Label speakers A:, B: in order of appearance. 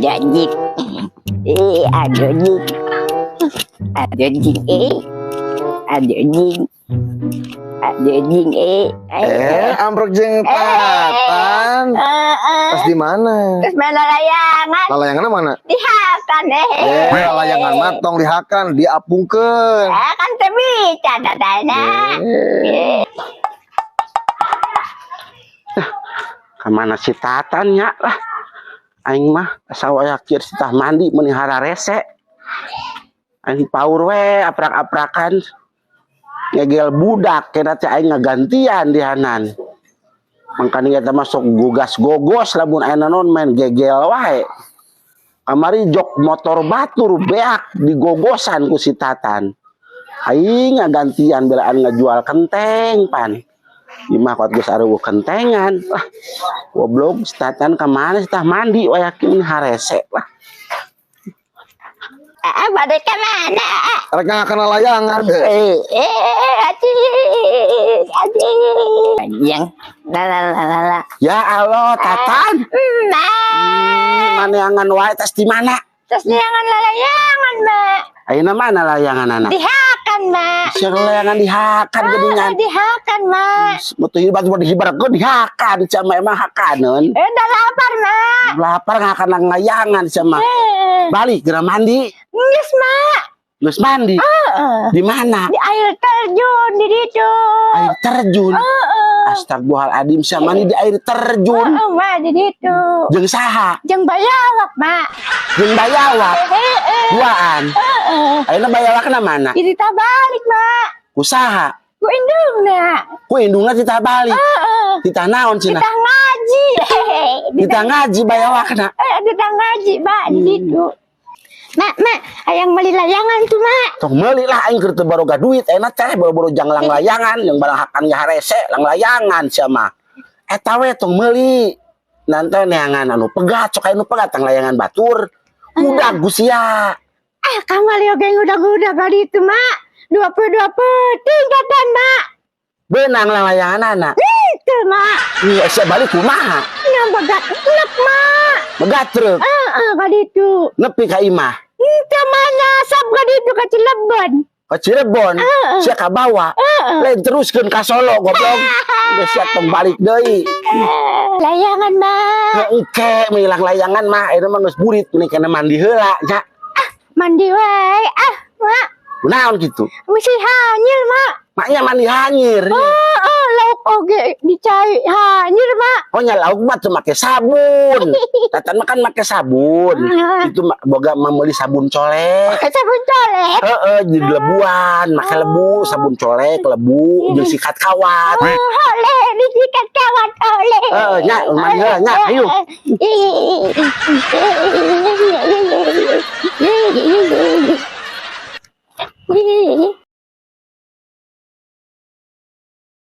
A: ada jing. Ada jing. Ada jing. Ada jing. Ada jing.
B: Ambruk jeng Tatan. Pas di mana?
A: Terus mana layangan?
B: Layangannya mana?
A: Dihakan
B: Layangan matong dihakan, diapungkeun.
A: kan tebica datanya.
C: Kemana si Tatannya lah? Aing mah sawayakir si tah mandi menihara rese. Aing paur we aprak-aprakan. Ngegel budak kena teh aing ngagantian di hanan. Mangkana eta masuk gugas gogos lamun aya naon main gegel wae. Kamari jok motor batur beak digogosan ku si Tatan. Aing ngagantian belaan ngajual kenteng pan. Imah kuat geus areueuh kentengan. Wah, goblok si Tatan ka mana si tah mandi we yakin harese lah.
A: Bade ke mana?
B: Rek ngakana layangan.
A: Yang la.
C: Ya Allah, Tatan. Mana wae tas di mana?
A: Terus layangan layangan, Mak.
C: Ayeuna mana layangan anak?
A: Dihakan, Mak.
C: Siang layangan dihakan geuningan.
A: Dihakan, Mak.
C: Mutu hibat mau dihibarkeun dihakan cama emang hakaneun.
A: Udah lapar, Mak.
C: Lapar ngakan layangan cama. Balik geura mandi.
A: Geus, Mak.
C: Geus mandi. Di mana?
A: Di air terjun di ditu.
C: Air terjun. Astagfirullahaladzim sia mandi di air terjun.
A: Mak di ditu.
C: Jeung saha?
A: Jeung bayawak, Mak.
C: Jeung bayawak. Duaan. Ayeuna bayawakna mana?
A: Di balik, Mak.
C: Kusaha?
A: Ku indungna.
C: Ku indungna titah balik. Titah naon cenah?
A: Kita ngaji.
C: Titah ngaji bayawakna.
A: Kita ngaji, Mak, di ditu. Mak, hayang meuli layangan tuh, Mak.
C: Tong meuli lah aing keur teu baroga duit enak teh boro-boro janglang layangan yang barang hakan ge harese lang layangan sia mah. Eta we tong meuli. Nanti neangan anu pegat sok anu pegat tang layangan batur. Udah gusia.
A: Kamal yo geng udah kali itu, Mak. 22 peting katan, Mak.
C: Benang lang layangan anak.
A: Itu, Mak.
C: Iya, sia balik kumaha?
A: Nya begat enak, Mak.
C: Begat truk.
A: Kali itu.
C: Nepi ka imah.
A: Itu mana sab kali itu ke Cilegon.
C: Ke Cirebon. Sia ka bawa. Lain teruskeun ka Solo goblok. Udah sia tong balik deui.
A: Layangan, Mak.
C: Engke menilang layangan mah ayeuna mah geus burit meni kana mandi heula nya.
A: Mandi wae. Mak.
C: Naon kitu?
A: Mesti hanyir, Mak.
C: Maknya mandi hanyir.
A: Lauk oge dicai hanyir, Mak.
C: Oh nya lauk mah teu make sabun. Tatan mah kan make sabun. Itu boga meuli sabun colek.
A: Sabun colek.
C: Jadi lebuan, make lebu, sabun colek, lebu, jeung sikat kawat.
A: Oleh disikat kawat oleh.
C: Nya mandi heula nya ayo.